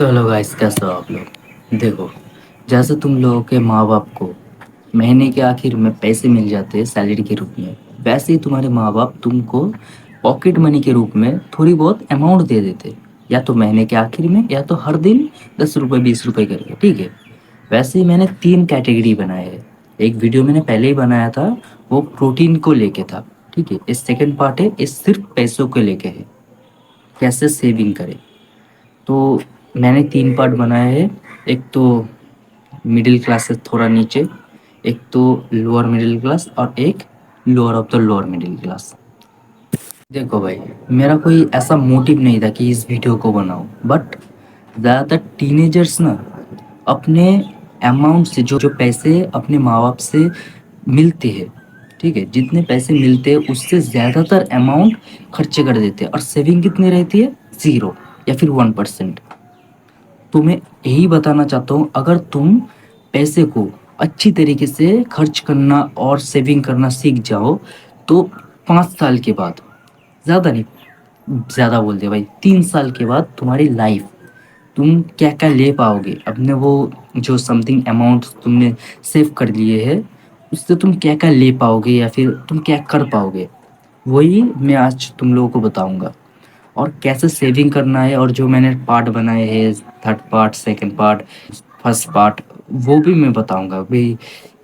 तो hello guys, कैसे हो आप लोग। देखो, जैसे तुम लोगों के माँ बाप को महीने के आखिर में पैसे मिल जाते हैं सैलरी के रूप में, वैसे ही तुम्हारे माँ बाप तुमको पॉकेट मनी के रूप में थोड़ी बहुत अमाउंट दे देते, या तो महीने के आखिर में या तो हर दिन 10 रुपये 20 रुपये करके। ठीक है, वैसे ही मैंने तीन कैटेगरी बनाए हैं। एक वीडियो मैंने पहले ही बनाया था, वो प्रोटीन को लेके था। ठीक है, इस सेकेंड पार्ट है, इस सिर्फ पैसों को लेके है, कैसे सेविंग करें। तो मैंने तीन पार्ट बनाए हैं। एक तो मिडिल क्लास से थोड़ा नीचे, एक तो लोअर मिडिल क्लास, और एक lower of the lower middle class. देखो भाई, मेरा कोई ऐसा मोटिव नहीं था कि इस वीडियो को बनाऊं, बट ज़्यादातर टीनेजर्स ना अपने अमाउंट से, जो जो पैसे अपने माँ बाप से मिलते हैं, ठीक है, जितने पैसे मिलते हैं उससे ज़्यादातर अमाउंट खर्चे कर देते हैं, और सेविंग कितनी रहती है, 0 या फिर 1%। तो मैं यही बताना चाहता हूँ, अगर तुम पैसे को अच्छी तरीके से खर्च करना और सेविंग करना सीख जाओ, तो 5 साल के बाद, ज़्यादा नहीं, ज़्यादा बोल दिया भाई, 3 साल के बाद तुम्हारी लाइफ, तुम क्या क्या ले पाओगे अपने वो जो समथिंग अमाउंट तुमने सेव कर लिए है, उससे तुम क्या क्या ले पाओगे या फिर तुम क्या कर पाओगे, वही मैं आज तुम लोगों को बताऊंगा। और कैसे सेविंग करना है, और जो मैंने पार्ट बनाए हैं, third part, second part, first part, वो भी मैं बताऊंगा भाई,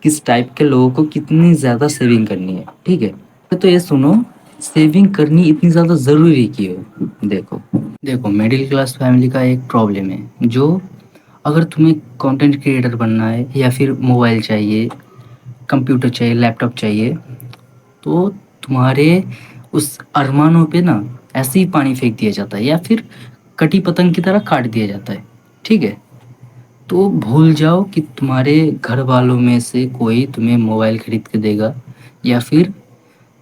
किस टाइप के लोगों को कितनी ज़्यादा सेविंग करनी है। ठीक है, तो ये सुनो, सेविंग करनी इतनी ज़्यादा ज़रूरी क्यों है। देखो, देखो मिडिल क्लास फैमिली का एक प्रॉब्लम है, जो अगर तुम्हें कंटेंट क्रिएटर बनना है या फिर मोबाइल चाहिए, कंप्यूटर चाहिए, लैपटॉप चाहिए, तो तुम्हारे उस अरमानों पे ना ऐसे ही पानी फेंक दिया जाता है, या फिर कटी पतंग की तरह काट दिया जाता है। ठीक है, तो भूल जाओ कि तुम्हारे घर वालों में से कोई तुम्हें मोबाइल खरीद के देगा, या फिर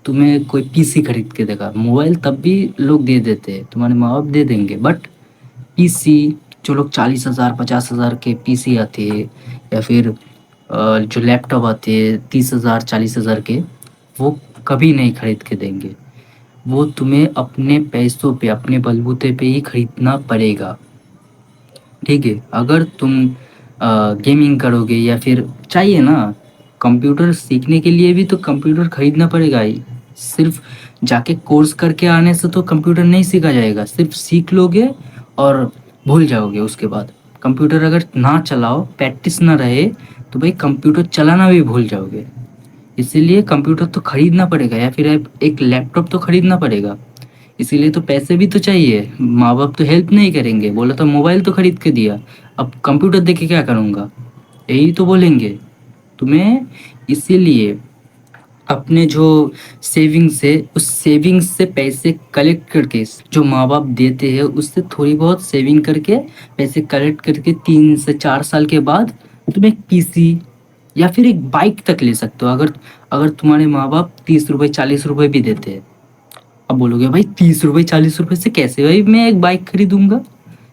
तुम्हें कोई पीसी खरीद के देगा। मोबाइल तब भी लोग दे देते हैं, तुम्हारे माँ बाप दे देंगे, बट पीसी, जो लोग 40,000 50,000 के पीसी आते हैं, या फिर जो लैपटॉप आते हैं 30,000 40,000 के, वो कभी नहीं खरीद के देंगे। वो तुम्हें अपने पैसों पे, अपने बलबूते पे ही खरीदना पड़ेगा। ठीक है, अगर तुम गेमिंग करोगे या फिर चाहिए ना, कंप्यूटर सीखने के लिए भी तो कंप्यूटर खरीदना पड़ेगा ही। सिर्फ जाके कोर्स करके आने से तो कंप्यूटर नहीं सीखा जाएगा, सिर्फ सीख लोगे और भूल जाओगे उसके बाद। कंप्यूटर अगर ना चलाओ, प्रैक्टिस ना रहे, तो भाई कंप्यूटर चलाना भी भूल जाओगे। इसीलिए कंप्यूटर तो खरीदना पड़ेगा, या फिर एक लैपटॉप तो खरीदना पड़ेगा। इसीलिए तो पैसे भी तो चाहिए। माँ बाप तो हेल्प नहीं करेंगे, बोला था मोबाइल तो खरीद के दिया, अब कंप्यूटर दे के क्या करूँगा, यही तो बोलेंगे तुम्हें। इसीलिए अपने जो सेविंग्स है, उस सेविंग्स से पैसे कलेक्ट करके, जो माँ बाप देते हैं उससे थोड़ी बहुत सेविंग करके, पैसे कलेक्ट करके 3 से 4 साल के बाद तुम एक पीसी या फिर एक बाइक तक ले सकते हो। अगर अगर तुम्हारे माँ बाप 30 रुपये 40 रुपये भी देते हैं। अब बोलोगे भाई 30 रुपये 40 रुपये से कैसे भाई मैं एक बाइक खरीदूंगा।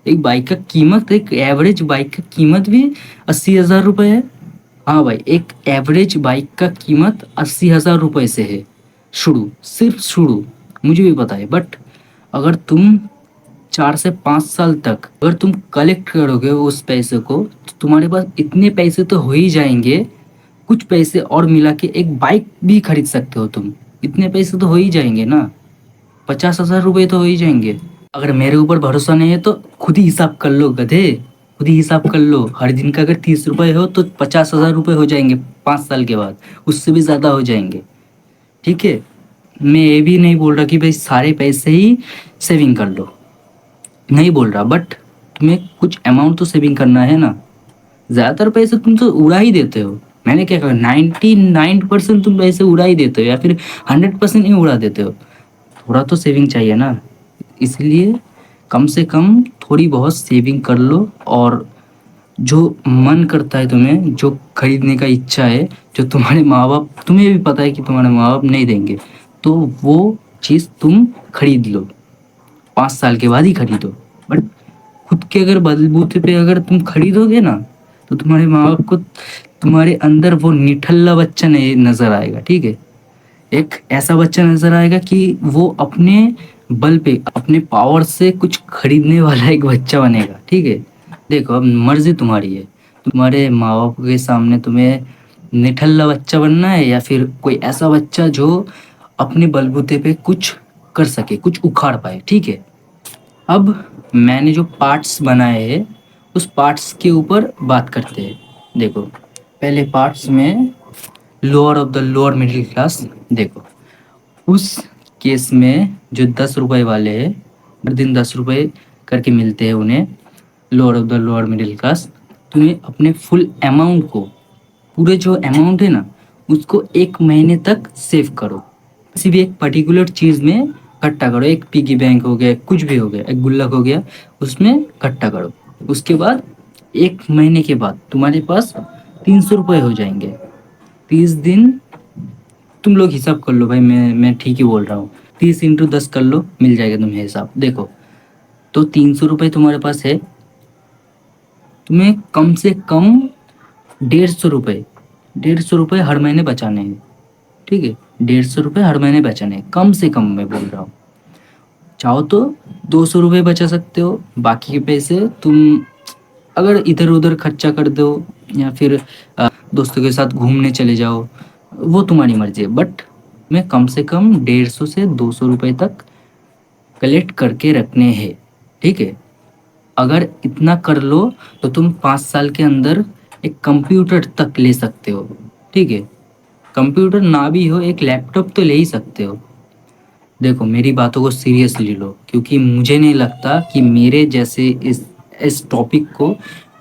एक बाइक का कीमत, एक एवरेज बाइक का कीमत भी 80,000 रुपये है। हाँ भाई, एक एवरेज बाइक का कीमत 80,000 रुपये से है, शुरू, सिर्फ शुरू। मुझे भी पता है, बट अगर तुम 4 से 5 साल तक अगर तुम कलेक्ट करोगे उस पैसे को, तो तुम्हारे पास इतने पैसे तो हो ही जाएंगे। कुछ पैसे और मिला के एक बाइक भी खरीद सकते हो तुम। इतने पैसे तो हो ही जाएंगे ना, 50,000 रुपये तो हो ही जाएंगे। अगर मेरे ऊपर भरोसा नहीं है तो खुद ही हिसाब कर लो गधे, खुद ही हिसाब कर लो। हर दिन का अगर 30 रुपये हो तो 50,000 रुपये हो जाएंगे 5 साल के बाद, उससे भी ज़्यादा हो जाएंगे। ठीक है, मैं ये भी नहीं बोल रहा कि भाई सारे पैसे ही सेविंग कर लो, नहीं बोल रहा, बट तुम्हें कुछ अमाउंट तो सेविंग करना है ना। ज़्यादातर पैसे तुम तो उड़ा ही देते हो। मैंने क्या कहा, 99% तुम पैसे उड़ा ही देते हो, या फिर 100% ही उड़ा देते हो। थोड़ा तो सेविंग चाहिए ना। इसलिए कम से कम थोड़ी बहुत सेविंग कर लो, और जो मन करता है तुम्हें, जो खरीदने का इच्छा है, जो तुम्हारे माँ बाप, तुम्हें भी पता है कि तुम्हारे माँ बाप नहीं देंगे, तो वो चीज़ तुम खरीद लो। 5 साल के बाद ही खरीदो, बट खुद के अगर बलबूते पे अगर तुम खरीदोगे ना, तो तुम्हारे माँ बाप को तुम्हारे अंदर वो निठल्ला बच्चा नहीं नजर आएगा। ठीक है, एक ऐसा बच्चा नजर आएगा कि वो अपने बल पे, अपने पावर से कुछ खरीदने वाला एक बच्चा बनेगा। ठीक है, देखो अब मर्जी तुम्हारी है, तुम्हारे माँ बाप के सामने तुम्हें निठल्ला बच्चा बनना है या फिर कोई ऐसा बच्चा जो अपने बलबूते पे कुछ कर सके, कुछ उखाड़ पाए। ठीक है, अब मैंने जो पार्ट्स बनाए हैं उस पार्ट्स के ऊपर बात करते हैं। देखो पहले पार्ट्स में lower of the lower middle class. देखो उस केस में जो 10 रुपए वाले हैं, हर दिन 10 रुपए करके मिलते हैं उन्हें, lower of the lower middle class, तुम्हें अपने फुल अमाउंट को, पूरे जो अमाउंट है ना उसको 1 महीने तक सेव करो। किसी भी एक पर्टिकुलर चीज़ में इकट्ठा करो, एक पिगी बैंक हो गया, कुछ भी हो गया, एक गुल्लक हो गया, उसमें इकट्ठा करो। उसके बाद 1 महीने के बाद तुम्हारे पास 300 रुपये हो जाएंगे। 30 दिन, तुम लोग हिसाब कर लो भाई, मैं ठीक ही बोल रहा हूँ। 30 × 10 कर लो, मिल जाएगा तुम्हें हिसाब। देखो तो 300 रुपये तुम्हारे पास है, तुम्हें कम से कम 150 रुपये, 150 रुपये हर महीने बचाने हैं। ठीक है, 150 रुपये हर महीने बचाने हैं, कम से कम मैं बोल रहा हूँ। चाहो तो 200 रुपये बचा सकते हो, बाकी के पैसे तुम अगर इधर उधर खर्चा कर दो या फिर दोस्तों के साथ घूमने चले जाओ, वो तुम्हारी मर्जी है। बट मैं कम से कम 150 से 200 रुपये तक कलेक्ट करके रखने हैं। ठीक है, अगर इतना कर लो तो तुम 5 साल के अंदर एक कंप्यूटर तक ले सकते हो। ठीक है, कंप्यूटर ना भी हो, एक लैपटॉप तो ले ही सकते हो। देखो मेरी बातों को सीरियसली लो, क्योंकि मुझे नहीं लगता कि मेरे जैसे इस टॉपिक को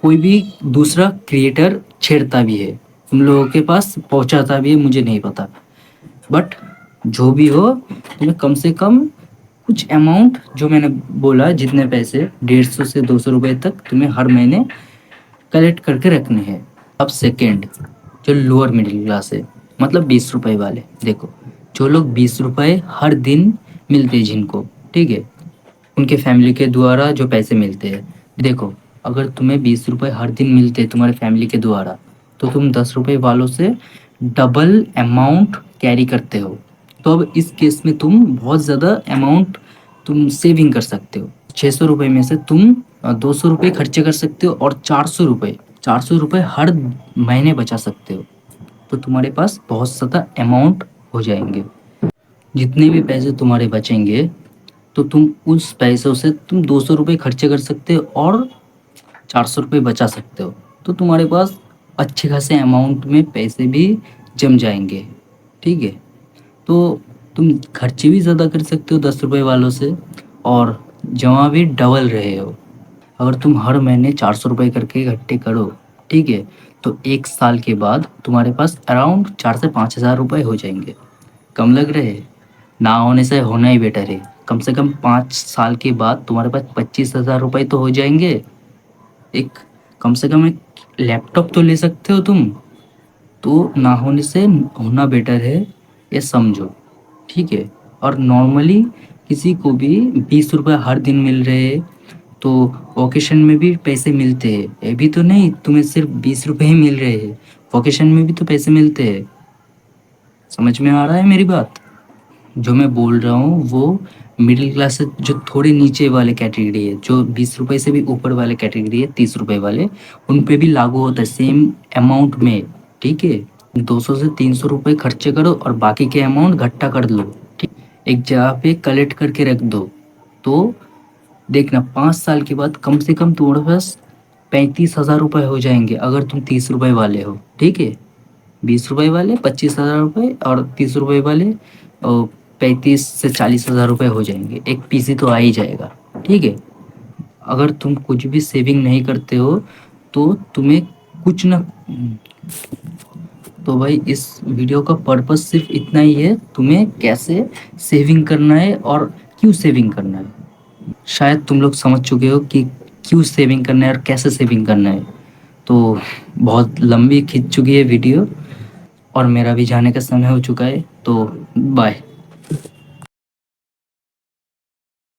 कोई भी दूसरा क्रिएटर छेड़ता भी है, तुम लोगों के पास पहुंचाता भी है, मुझे नहीं पता। बट जो भी हो, तुम्हें कम से कम कुछ अमाउंट, जो मैंने बोला जितने पैसे 150 से 200 रुपये तक तुम्हें हर महीने कलेक्ट करके रखने हैं। अब सेकेंड, जो लोअर मिडिल क्लास है, मतलब 20 रुपए वाले। देखो जो लोग 20 रुपए हर दिन मिलते हैं जिनको, ठीक है, उनके फैमिली के द्वारा जो पैसे मिलते हैं। देखो अगर तुम्हें 20 रुपए हर दिन मिलते हैं तुम्हारे फैमिली के द्वारा, तो तुम 10 रुपए वालों से डबल अमाउंट कैरी करते हो। तो अब इस केस में तुम बहुत ज़्यादा अमाउंट तुम सेविंग कर सकते हो। 600 रुपये में से तुम 200 रुपये खर्चे कर सकते हो और 400 रुपये, 400 रुपये हर महीने बचा सकते हो। तो तुम्हारे पास बहुत ज़्यादा अमाउंट हो जाएंगे। जितने भी पैसे तुम्हारे बचेंगे तो तुम उस पैसों से तुम 200 रुपये खर्चे कर सकते हो और 400 रुपये बचा सकते हो। तो तुम्हारे पास अच्छे खासे अमाउंट में पैसे भी जम जाएंगे। ठीक है, तो तुम खर्चे भी ज़्यादा कर सकते हो 10 रुपये वालों से, और जमा भी डबल रहे हो। अगर तुम हर महीने 400 रुपये करके इकट्ठे करो, ठीक है, तो 1 साल के बाद तुम्हारे पास अराउंड 4 से 5 हज़ार रुपये हो जाएंगे। कम लग रहे हैं? ना होने से होना ही बेटर है। कम से कम 5 साल के बाद तुम्हारे पास 25 हज़ार रुपये तो हो जाएंगे। एक कम से कम एक लैपटॉप तो ले सकते हो तुम। तो ना होने से होना बेटर है, ये समझो। ठीक है, और नॉर्मली किसी को भी 20 रुपये हर दिन मिल रहे हैं, तो वोकेशन में भी पैसे मिलते हैं। ये भी तो नहीं तुम्हें सिर्फ 20 रुपये ही मिल रहे हैं, वोकेशन में भी तो पैसे मिलते हैं। समझ में आ रहा है मेरी बात? जो मैं बोल रहा हूँ वो मिडिल क्लास से जो थोड़े नीचे वाले कैटेगरी है, जो 20 रुपये से भी ऊपर वाले कैटेगरी है, 30 रुपये वाले, उन पे भी लागू होता है सेम अमाउंट में। ठीक है, 200 से 300 रुपये खर्चे करो और बाकी के अमाउंट इकट्ठा कर लो। ठीक, एक जगह पे कलेक्ट करके रख दो। तो देखना 5 साल के बाद कम से कम तुम्हारे पास 35 हज़ार रुपये हो जाएंगे, अगर तुम 30 रुपये वाले हो। ठीक है, 20 रुपये वाले 25 हज़ार रुपये और 30 रुपये वाले और 35 से 40 हज़ार रुपये हो जाएंगे। एक पीसी तो आ ही जाएगा। ठीक है, अगर तुम कुछ भी सेविंग नहीं करते हो तो तुम्हें कुछ ना, तो भाई इस वीडियो का पर्पस सिर्फ इतना ही है, तुम्हें कैसे सेविंग करना है और क्यों सेविंग करना है। शायद तुम लोग समझ चुके हो कि क्यों सेविंग करना है और कैसे सेविंग करना है। तो बहुत लंबी खिंच चुकी है वीडियो और मेरा भी जाने का समय हो चुका है, तो बाय।